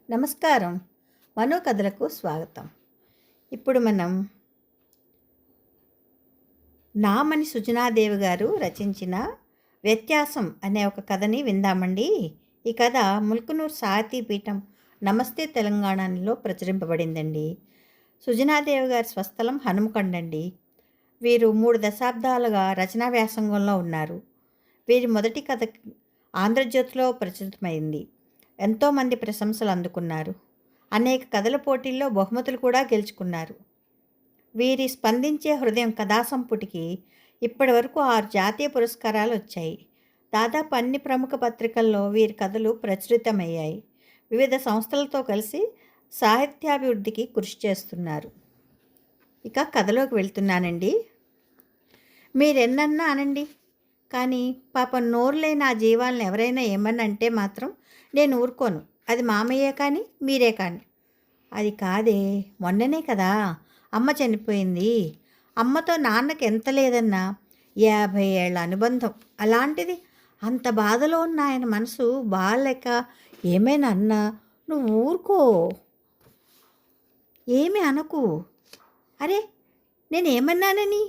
నమస్కారం. మనోకథలకు స్వాగతం. ఇప్పుడు మనం నామని సుజనాదేవి గారు రచించిన వ్యత్యాసం అనే ఒక కథని విందామండి. ఈ కథ ముల్కనూరు సాహితీపీఠం నమస్తే తెలంగాణలో ప్రచురింపబడిందండి. సుజనాదేవి గారి స్వస్థలం హనుమకొండండి. వీరు 3 దశాబ్దాలుగా రచనా వ్యాసంగంలో ఉన్నారు. వీరి మొదటి కథ ఆంధ్రజ్యోతిలో ప్రచురితమైంది. ఎంతోమంది ప్రశంసలు అందుకున్నారు. అనేక కథల పోటీల్లో బహుమతులు కూడా గెలుచుకున్నారు. వీరి స్పందించే హృదయం కథాసంపుటికి ఇప్పటి వరకు 6 జాతీయ పురస్కారాలు వచ్చాయి. దాదాపు అన్ని ప్రముఖ పత్రికల్లో వీరి కథలు ప్రచురితమయ్యాయి. వివిధ సంస్థలతో కలిసి సాహిత్యాభివృద్ధికి కృషి చేస్తున్నారు. ఇక కథలోకి వెళ్తున్నానండి. మీరెన్నన్నా అనండి, కానీ పాపం నోరు లేని ఆ జీవాలను ఎవరైనా ఏమన్నా అంటే మాత్రం నేను ఊరుకోను. అది మామయ్యే కానీ మీరే కానీ. అది కాదే, మొన్ననే కదా అమ్మ చనిపోయింది. అమ్మతో నాన్నకి ఎంత లేదన్నా 50 ఏళ్ల అనుబంధం. అలాంటిది అంత బాధలో ఉన్న ఆయన మనసు బాగాలేక ఏమైనా అన్నా నువ్వు ఊరుకో, ఏమి అనకు. అరే, నేను ఏమన్నానని?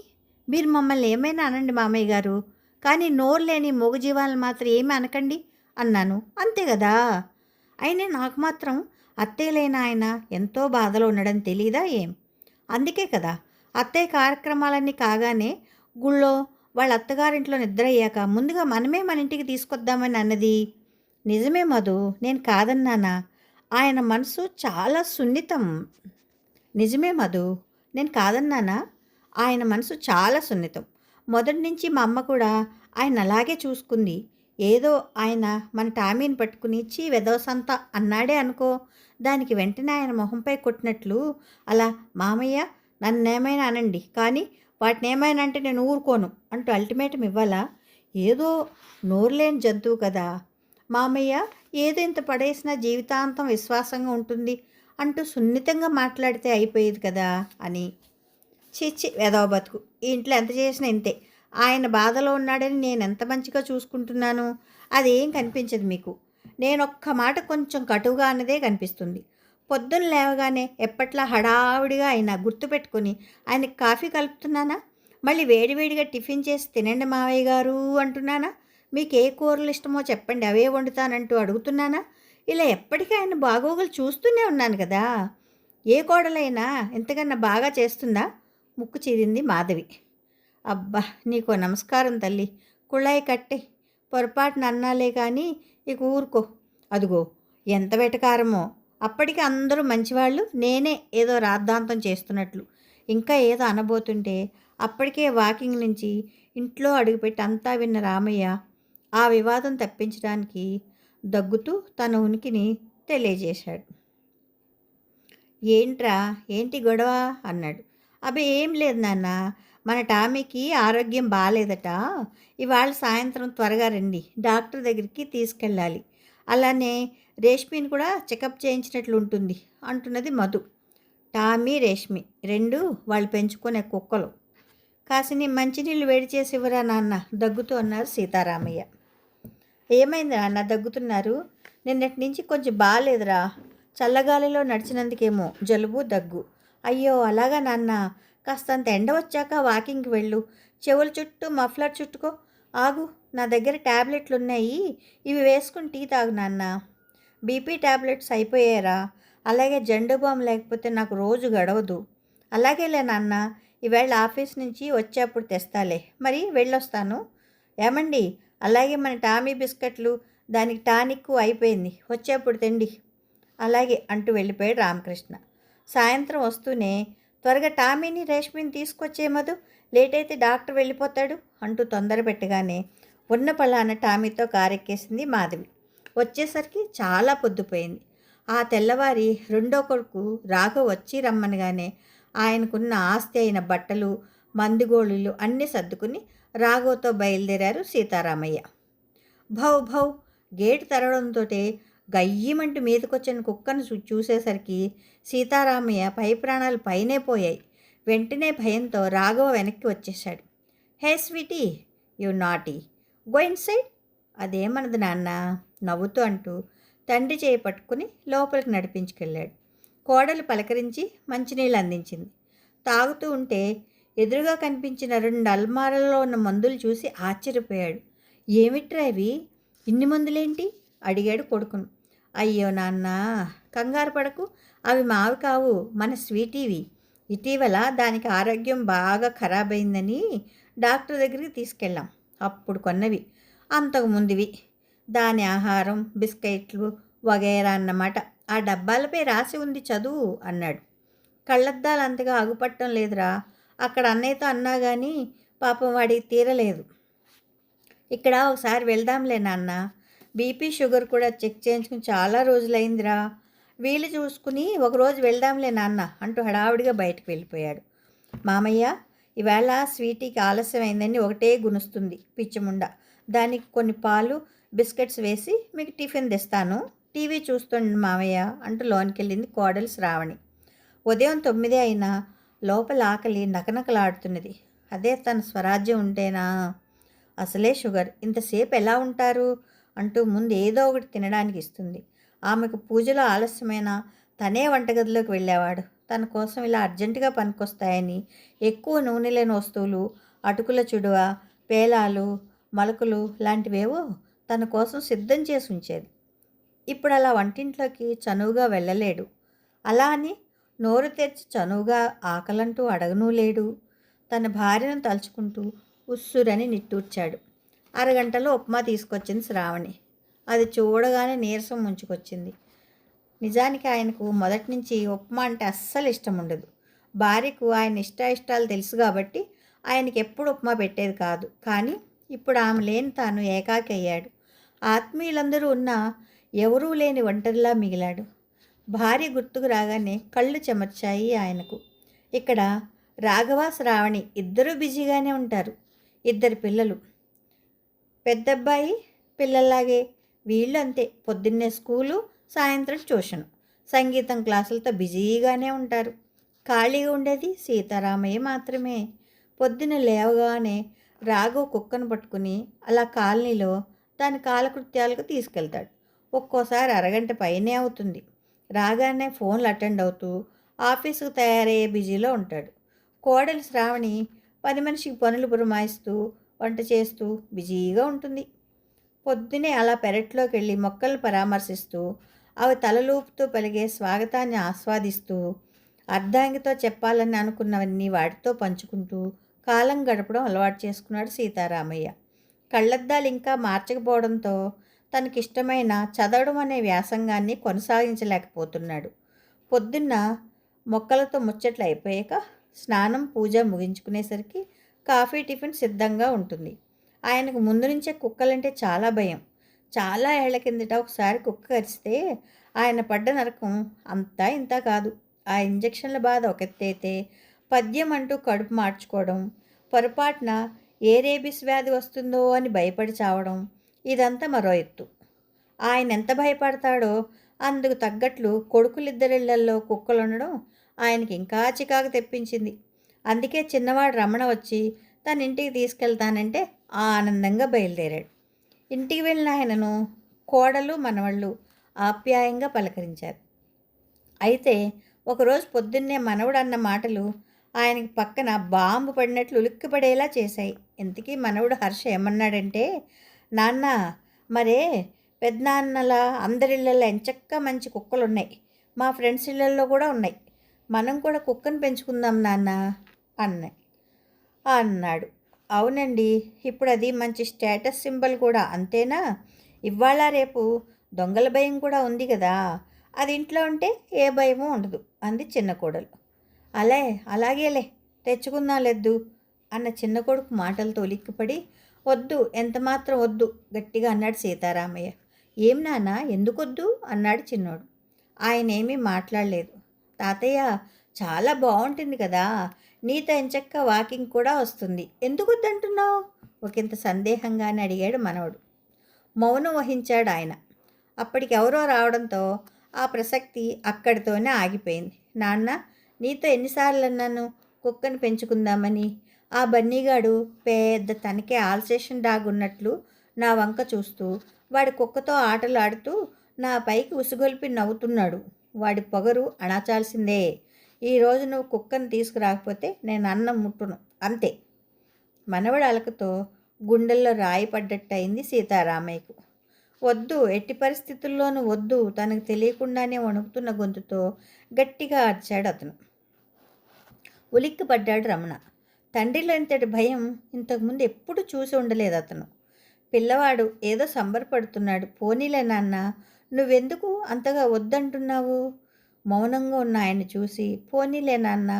మీరు మమ్మల్ని ఏమైనా అనండి మామయ్య గారు, కానీ నోరు లేని మూగజీవాలను మాత్రం ఏమి అనకండి అన్నాను. అంతే కదా. అయినా నాకు మాత్రం అత్తయ్య లేని ఆయన ఎంతో బాధలో ఉండడం తెలీదా ఏం? అందుకే కదా అత్తయ్య కార్యక్రమాలన్నీ కాగానే గుళ్ళో వాళ్ళ అత్తగారింట్లో నిద్ర అయ్యాక ముందుగా మనమే మన ఇంటికి తీసుకొద్దామని అన్నది. నిజమే మధు, నేను కాదన్నానా? ఆయన మనసు చాలా సున్నితం. నిజమే మధు, నేను కాదన్నానా? ఆయన మనసు చాలా సున్నితం. మొదటి నుంచి మా అమ్మ కూడా ఆయన అలాగే చూసుకుంది. ఏదో ఆయన మన టామీని పట్టుకుని చీ వెదవసంత అన్నాడే అనుకో, దానికి వెంటనే ఆయన మొహంపై కొట్టినట్లు అలా మామయ్య నన్నేమైనా అనండి, కానీ వాటిని ఏమైనా అంటే నేను ఊరుకోను అంటూ అల్టిమేటం ఇవ్వాలా? ఏదో నోరులేని జంతువు కదా మామయ్య, ఏదో ఇంత పడేసినా జీవితాంతం విశ్వాసంగా ఉంటుంది అంటూ సున్నితంగా మాట్లాడితే అయిపోయేది కదా అని. చిచ్చి వెదవ బతుకు, ఈ ఇంట్లో ఎంత చేసినా ఇంతే. ఆయన బాధలో ఉన్నాడని నేను ఎంత మంచిగా చూసుకుంటున్నాను, అదేం కనిపించదు మీకు. నేనొక్క మాట కొంచెం కటువుగా అన్నదే కనిపిస్తుంది. పొద్దున్న లేవగానే ఎప్పట్లా హడావుడిగా ఆయన గుర్తుపెట్టుకొని ఆయనకి కాఫీ కలుపుతున్నానా? మళ్ళీ వేడివేడిగా టిఫిన్ చేసి తినండి మావయ్య గారు అంటున్నానా? మీకు ఏ కూరలు ఇష్టమో చెప్పండి, అవే వండుతానంటూ అడుగుతున్నానా? ఇలా ఎప్పటికీ ఆయన బాగోగులు చూస్తూనే ఉన్నాను కదా. ఏ కోడలైనా ఎంతకన్నా బాగా చేస్తుందా? ముక్కు చీరింది మాధవి. అబ్బా, నీకో నమస్కారం తల్లి, కుళాయి కట్టే. పొరపాటున అన్నాలే కానీ ఇక ఊరుకో. అదుగో ఎంత వెటకారమో. అప్పటికి అందరూ మంచివాళ్ళు, నేనే ఏదో రాద్ధాంతం చేస్తున్నట్లు. ఇంకా ఏదో అనబోతుంటే అప్పటికే వాకింగ్ నుంచి ఇంట్లో అడుగుపెట్టి అంతా విన్న రామయ్య ఆ వివాదం తప్పించడానికి దగ్గుతూ తన ఉనికిని తెలియజేశాడు. ఏంట్రా, ఏంటి గొడవ అన్నాడు. అబ్బే ఏం లేదు నాన్న, మన టామీకి ఆరోగ్యం బాగాలేదట. ఇవాళ సాయంత్రం త్వరగా రండి, డాక్టర్ దగ్గరికి తీసుకెళ్ళాలి. అలానే రేష్మిని కూడా చెకప్ చేయించినట్లు ఉంటుంది అంటున్నది మధు. టామీ రేష్మి రెండు వాళ్ళు పెంచుకునే కుక్కలు. కాసిని మంచినీళ్ళు వేడి చేసి ఇవ్వరా నాన్న దగ్గుతూ అన్నారు సీతారామయ్య. ఏమైంది నాన్న దగ్గుతున్నారు? నిన్నటి నుంచి కొంచెం బాగాలేదురా. చల్లగాలిలో నడిచినందుకేమో జలుబు దగ్గు. అయ్యో అలాగా నాన్న, కాస్తంత ఎండ వచ్చాక వాకింగ్కి వెళ్ళు. చెవుల చుట్టూ మఫ్లర్ చుట్టుకో. ఆగు, నా దగ్గర ట్యాబ్లెట్లు ఉన్నాయి, ఇవి వేసుకుని టీ తాగు నాన్న. బీపీ ట్యాబ్లెట్స్ అయిపోయారా? అలాగే జండు బామ్ లేకపోతే నాకు రోజు గడవదు. అలాగేలే నాన్న, ఈవేళ ఆఫీస్ నుంచి వచ్చేప్పుడు తెస్తాలే. మరి వెళ్ళొస్తాను. ఏమండి, అలాగే మన టామీ బిస్కెట్లు, దానికి టానిక్ అయిపోయింది, వచ్చేప్పుడు తిండి. అలాగే అంటూ వెళ్ళిపోయాడు రామకృష్ణ. సాయంత్రం వస్తూనే త్వరగా టామీని రేష్మిని తీసుకొచ్చే మధు, లేట్ అయితే డాక్టర్ వెళ్ళిపోతాడు అంటూ తొందర పెట్టగానే ఉన్న పలాన టామీతో కారెక్కేసింది మాధవి. వచ్చేసరికి చాలా పొద్దుపోయింది. ఆ తెల్లవారి రెండో కొడుకు రాఘవ్ వచ్చి రమ్మనగానే ఆయనకున్న ఆస్తి అయిన బట్టలు మందుగోళీలు అన్నీ సర్దుకుని రాఘవ్తో బయలుదేరారు సీతారామయ్య. భౌ భౌ గేటు తెరవడంతో గయ్యమంటూ మీదకొచ్చిన కుక్కను చూసేసరికి సీతారామయ్య పై ప్రాణాలు పైనే పోయాయి. వెంటనే భయంతో రాఘవ వెనక్కి వచ్చేశాడు. Hey sweetie, you naughty, go inside. అదేమన్నది నాన్న నవ్వుతూ అంటూ తండ్రి చేయి పట్టుకుని లోపలికి నడిపించుకెళ్ళాడు. కోడలు పలకరించి మంచినీళ్ళు అందించింది. తాగుతూ ఉంటే ఎదురుగా కనిపించిన 2 అల్మారాల్లో ఉన్న మందులు చూసి ఆశ్చర్యపోయాడు. ఏమిట్రా ఇవి, ఇన్ని మందులేంటి అడిగాడు కొడుకును. అయ్యో నాన్న, కంగారు పడకు, అవి మావి కావు, మన స్వీటీవి. ఇటీవల దానికి ఆరోగ్యం బాగా ఖరాబ్ అయిందని డాక్టర్ దగ్గరికి తీసుకెళ్ళాం, అప్పుడు కొన్నవి, అంతకుముందువి. దాని ఆహారం బిస్కెట్లు వగైరా అన్నమాట. ఆ డబ్బాలపై రాసి ఉంది, చదువు అన్నాడు. కళ్ళద్దాలు అంతగా ఆగుపట్టడం లేదురా, అక్కడ అన్నయ్యతో అన్నా కానీ పాపం వాడికి తీరలేదు. ఇక్కడ ఒకసారి వెళ్దాంలే నాన్న, బీపీ షుగర్ కూడా చెక్ చేయించుకుని చాలా రోజులైందిరా, వీలు చూసుకుని ఒకరోజు వెళ్దాంలే నాన్న అంటూ హడావుడిగా బయటకు వెళ్ళిపోయాడు. మామయ్య, ఈవేళ స్వీటీకి ఆలస్యమైందని ఒకటే గునుస్తుంది పిచ్చిముండ, దానికి కొన్ని పాలు బిస్కెట్స్ వేసి మీకు టిఫిన్ తెస్తాను, టీవీ చూస్తుండండి మామయ్య అంటూ లోనికెళ్ళింది కోడలు శ్రావణి. ఉదయం 9 అయినా లోపల ఆకలి నకనకలాడుతున్నది. అదే తన స్వరాజ్యం ఉంటేనా. అసలే షుగర్, ఇంతసేపు ఎలా ఉంటారు అంటూ ముందు ఏదో ఒకటి తినడానికి ఇస్తుంది. ఆమెకు పూజలో ఆలస్యమైన తనే వంటగదిలోకి వెళ్ళేవాడు. తన కోసం ఇలా అర్జెంటుగా పనికొస్తాయని ఎక్కువ నూనె లేని వస్తువులు, అటుకుల చుడువ, పేలాలు, మలకలు లాంటివేవో తన కోసం సిద్ధం చేసి ఉంచేది. ఇప్పుడు అలా వంటింట్లోకి చనువుగా వెళ్ళలేడు. అలా అని నోరు తెరిచి చనువుగా ఆకలంటూ అడగనూ లేడు. తన భార్యను తలుచుకుంటూ ఉస్సురని నిట్టూర్చాడు. అరగంటలో ఉప్మా తీసుకొచ్చింది శ్రావణి. అది చూడగానే నీరసం ముంచుకొచ్చింది. నిజానికి ఆయనకు మొదటి నుంచి ఉప్మా అంటే అస్సలు ఇష్టం ఉండదు. భార్యకు ఆయన ఇష్టాయిష్టాలు తెలుసు కాబట్టి ఆయనకి ఎప్పుడు ఉప్మా పెట్టేది కాదు. కానీ ఇప్పుడు ఆమె లేని తాను ఏకాకి అయ్యాడు. ఆత్మీయులందరూ ఉన్నా ఎవరూ లేని ఒంటరిలా మిగిలాడు. భార్య గుర్తుకు రాగానే కళ్ళు చెమర్చాయి ఆయనకు. ఇక్కడ రాఘవ శ్రావణి ఇద్దరూ బిజీగానే ఉంటారు. 2 పిల్లలు, పెద్దబ్బాయి పిల్లల్లాగే వీళ్ళు అంతే, పొద్దున్నే స్కూలు, సాయంత్రం ట్యూషను, సంగీతం క్లాసులతో బిజీగానే ఉంటారు. ఖాళీగా ఉండేది సీతారామయ్య మాత్రమే. పొద్దున్న లేవగానే రాఘవ్ కుక్కను పట్టుకుని అలా కాలనీలో దాని కాలకృత్యాలకు తీసుకెళ్తాడు. ఒక్కోసారి అరగంట పైనే అవుతుంది. రాగానే ఫోన్లు అటెండ్ అవుతూ ఆఫీసుకు తయారయ్యే బిజీలో ఉంటాడు. కోడలు శ్రావణి పని మనిషికి పనులు పురమాయిస్తూ వంట చేస్తూ బిజీగా ఉంటుంది. పొద్దునే అలా పెరట్లోకి వెళ్ళి మొక్కలను పరామర్శిస్తూ అవి తలలూపుతూ పలిగే స్వాగతాన్ని ఆస్వాదిస్తూ అర్ధాంగితో చెప్పాలని అనుకున్నవన్నీ వాటితో పంచుకుంటూ కాలం గడపడం అలవాటు చేసుకున్నాడు సీతారామయ్య. కళ్ళద్దాలు ఇంకా మార్చకపోవడంతో తనకిష్టమైన చదవడం అనే వ్యాసంగాన్ని కొనసాగించలేకపోతున్నాడు. పొద్దున్న మొక్కలతో ముచ్చట్లు అయిపోయాక స్నానం పూజ ముగించుకునేసరికి కాఫీ టిఫిన్ సిద్ధంగా ఉంటుంది. ఆయనకు ముందు నుంచే కుక్కలంటే చాలా భయం. చాలా ఏళ్ల కిందట ఒకసారి కుక్క కరిస్తే ఆయన పడ్డ నరకం అంతా ఇంత కాదు. ఆ ఇంజక్షన్ల బాధ ఒకెత్తైతే పద్యం అంటూ కడుపు మార్చుకోవడం, పొరపాటున ఏ రేబిస్ వ్యాధి వస్తుందో అని భయపడి చావడం, ఇదంతా మరో ఎత్తు. ఆయన ఎంత భయపడతాడో అందుకు తగ్గట్లు కొడుకులిద్దరిళ్లల్లో కుక్కలుండడం ఆయనకి ఇంకా చికాకు తెప్పించింది. అందుకే చిన్నవాడు రమణ వచ్చి తన ఇంటికి తీసుకెళ్తానంటే ఆనందంగా బయలుదేరాడు. ఇంటికి వెళ్ళిన ఆయనను కోడలు మనవళ్ళు ఆప్యాయంగా పలకరించారు. అయితే ఒకరోజు పొద్దున్నే మనవడు అన్న మాటలు ఆయనకి పక్కన బాంబు పడినట్లు ఉలిక్కిపడేలా చేశాయి. ఇంతకీ మనవడు హర్ష ఏమన్నాడంటే, నాన్న, మరే పెద్దనాన్నల అందరిళ్ళల్లో ఎంచక్కా మంచి కుక్కలు ఉన్నాయి, మా ఫ్రెండ్స్ ఇళ్ళల్లో కూడా ఉన్నాయి, మనం కూడా కుక్కను పెంచుకుందాం నాన్న అన్నాడు. అవునండి, ఇప్పుడు అది మంచి స్టేటస్ సింబల్ కూడా, అంతేనా? ఇవాళ రేపు దొంగల భయం కూడా ఉంది కదా, అది ఇంట్లో ఉంటే ఏ భయమూ ఉండదు అంది చిన్న కోడలు. అలాగేలే, తెచ్చుకుందాం లెద్దు అన్న చిన్న కొడుకు మాటలతో ఉలిక్కిపడి, వద్దు, ఎంతమాత్రం వద్దు గట్టిగా అన్నాడు సీతారామయ్య. ఏం నాన్న, ఎందుకొద్దు అన్నాడు చిన్నోడు. ఆయన ఏమీ మాట్లాడలేదు. తాతయ్య, చాలా బాగుంటుంది కదా, నీతో ఎంచక్క వాకింగ్ కూడా వస్తుంది, ఎందుకు వద్దంటున్నావు ఒకంత సందేహంగానే అడిగాడు మనవడు. మౌనం వహించాడు ఆయన. అప్పటికెవరో రావడంతో ఆ ప్రసక్తి అక్కడితోనే ఆగిపోయింది. నాన్న, నీతో ఎన్నిసార్లు అన్నాను కుక్కను పెంచుకుందామని? ఆ బన్నీగాడు పెద్ద తనకే ఆల్సేషన్ డాగ్ ఉన్నట్లు నా వంక చూస్తూ వాడి కుక్కతో ఆటలు ఆడుతూ నా పైకి ఉసిగొల్పి నవ్వుతున్నాడు. వాడి పొగరు అణచాల్సిందే. ఈరోజు నువ్వు కుక్కను తీసుకురాకపోతే నేను అన్నం ముట్టును, అంతే. మనవడి అలకతో గుండెల్లో రాయి పడ్డట్టయింది సీతారామయ్యకు. వద్దు, ఎట్టి పరిస్థితుల్లోనూ వద్దు, తనకు తెలియకుండానే వణుకుతున్న గొంతుతో గట్టిగా అరిచాడు అతను. ఉలిక్కిపడ్డాడు రమణ. తండ్రిలో ఇంతటి భయం ఇంతకుముందు ఎప్పుడు చూసి ఉండలేదు అతను. పిల్లవాడు ఏదో సంబరపడుతున్నాడు. పోనీలే నాన్న, నువ్వెందుకు అంతగా వద్దంటున్నావు? మౌనంగా ఉన్న ఆయన్ని చూసి, పోనీలే నాన్న,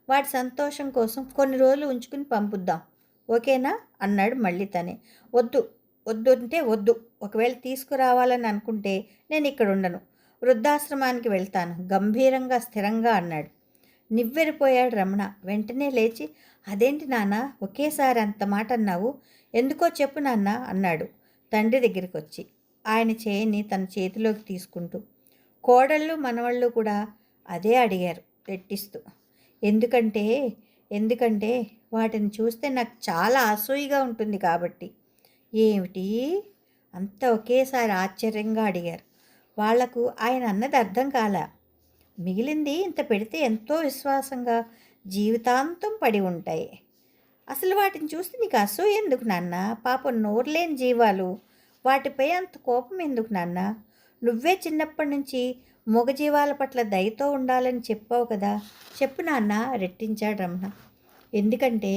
వాడి సంతోషం కోసం కొన్ని రోజులు ఉంచుకుని పంపుద్దాం, ఓకేనా అన్నాడు మళ్ళీ తనే. వద్దు, వద్దు అంటే వద్దు. ఒకవేళ తీసుకురావాలని అనుకుంటే నేను ఇక్కడ ఉండను, వృద్ధాశ్రమానికి వెళ్తాను, గంభీరంగా స్థిరంగా అన్నాడు. నివ్వెరిపోయాడు రమణ. వెంటనే లేచి, అదేంటి నాన్న ఒకేసారి అంత మాట అన్నావు? ఎందుకో చెప్పు నాన్న అన్నాడు తండ్రి దగ్గరికి వచ్చి, ఆయన చేయిని తన చేతిలోకి తీసుకుంటూ. కోడళ్ళు మనవాళ్ళు కూడా అదే అడిగారు రెట్టిస్తూ. ఎందుకంటే ఎందుకంటే వాటిని చూస్తే నాకు చాలా అసూయగా ఉంటుంది కాబట్టి. ఏమిటి అంత ఒకేసారి ఆశ్చర్యంగా అడిగారు. వాళ్లకు ఆయన అన్నది అర్థం కాలా. మిగిలింది ఇంత పెడితే ఎంతో విశ్వాసంగా జీవితాంతం పడి ఉంటాయి. అసలు వాటిని చూస్తే నీకు అసూయ ఎందుకు నాన్న? పాపం నోరులేని జీవాలు, వాటిపై అంత కోపం ఎందుకు నాన్న? నువ్వే చిన్నప్పటి నుంచి మూగజీవాల పట్ల దయతో ఉండాలని చెప్పావు కదా, చెప్పు నాన్న రెట్టించాడు రమణ. ఎందుకంటే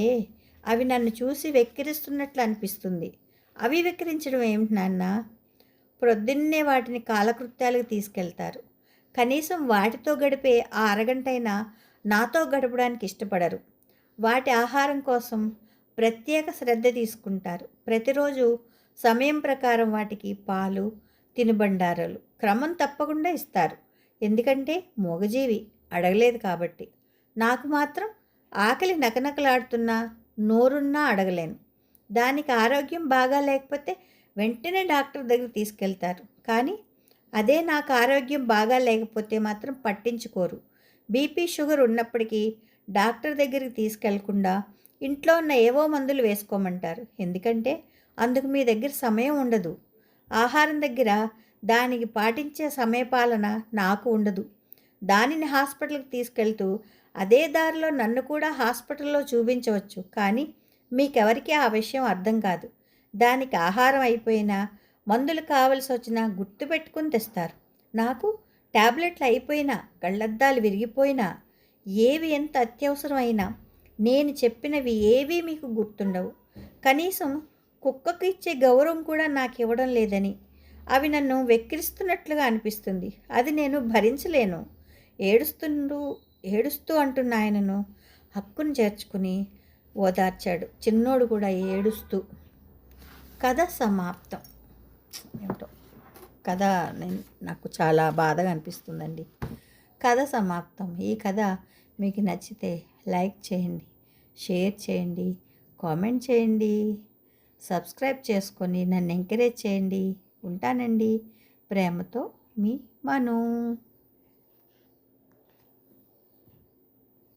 అవి నన్ను చూసి వెక్కిరిస్తున్నట్లు అనిపిస్తుంది. అవి వెక్కిరించడం ఏమిటి నాన్న? ప్రొద్దున్నే వాటిని కాలకృత్యాలకు తీసుకెళ్తారు. కనీసం వాటితో గడిపే ఆ అరగంటైనా నాతో గడపడానికి ఇష్టపడరు. వాటి ఆహారం కోసం ప్రత్యేక శ్రద్ధ తీసుకుంటారు. ప్రతిరోజు సమయం ప్రకారం వాటికి పాలు, తినుబండారాలు క్రమం తప్పకుండా ఇస్తారు. ఎందుకంటే మూగజీవి, అడగలేదు కాబట్టి. నాకు మాత్రం ఆకలి నకనకలాడుతున్నా, నోరున్నా అడగలేను. దానికి ఆరోగ్యం బాగా లేకపోతే వెంటనే డాక్టర్ దగ్గర తీసుకెళ్తారు. కానీ అదే నాకు ఆరోగ్యం బాగా లేకపోతే మాత్రం పట్టించుకోరు. బీపీ, షుగర్ ఉన్నప్పటికీ డాక్టర్ దగ్గరికి తీసుకెళ్లకుండా ఇంట్లో ఉన్న ఏవో మందులు వేసుకోమంటారు. ఎందుకంటే అందుకు మీ దగ్గర సమయం ఉండదు. ఆహారం దగ్గర దానికి పాటించే సమయపాలన నాకు ఉండదు. దానిని హాస్పిటల్కి తీసుకెళ్తూ అదే దారిలో నన్ను కూడా హాస్పిటల్లో చూపించవచ్చు. కానీ మీకెవరికి ఆ విషయం అర్థం కాదు. దానికి ఆహారం అయిపోయినా, మందులు కావలసి వచ్చినా గుర్తుపెట్టుకుని తెస్తారు. నాకు ట్యాబ్లెట్లు అయిపోయినా, కళ్ళద్దాలు విరిగిపోయినా, ఏవి ఎంత అత్యవసరమైనా నేను చెప్పినవి ఏవీ మీకు గుర్తుండవు. కనీసం కుక్కకు ఇచ్చే గౌరవం కూడా నాకు ఇవ్వడం లేదని అవి నన్ను వెక్కిరిస్తున్నట్లుగా అనిపిస్తుంది. అది నేను భరించలేను. ఏడుస్తూ అంటున్న ఆయనను హక్కును చేర్చుకుని ఓదార్చాడు చిన్నోడు కూడా ఏడుస్తూ. కథ సమాప్తం. ఏమిటో కథ నాకు చాలా బాధగా అనిపిస్తుందండి. కథ సమాప్తం. ఈ కథ మీకు నచ్చితే లైక్ చేయండి, షేర్ చేయండి, కామెంట్ చేయండి, సబ్స్క్రైబ్ చేసుకొని నన్ను ఎంకరేజ్ చేయండి. ఉంటానండి. ప్రేమతో మీ మను.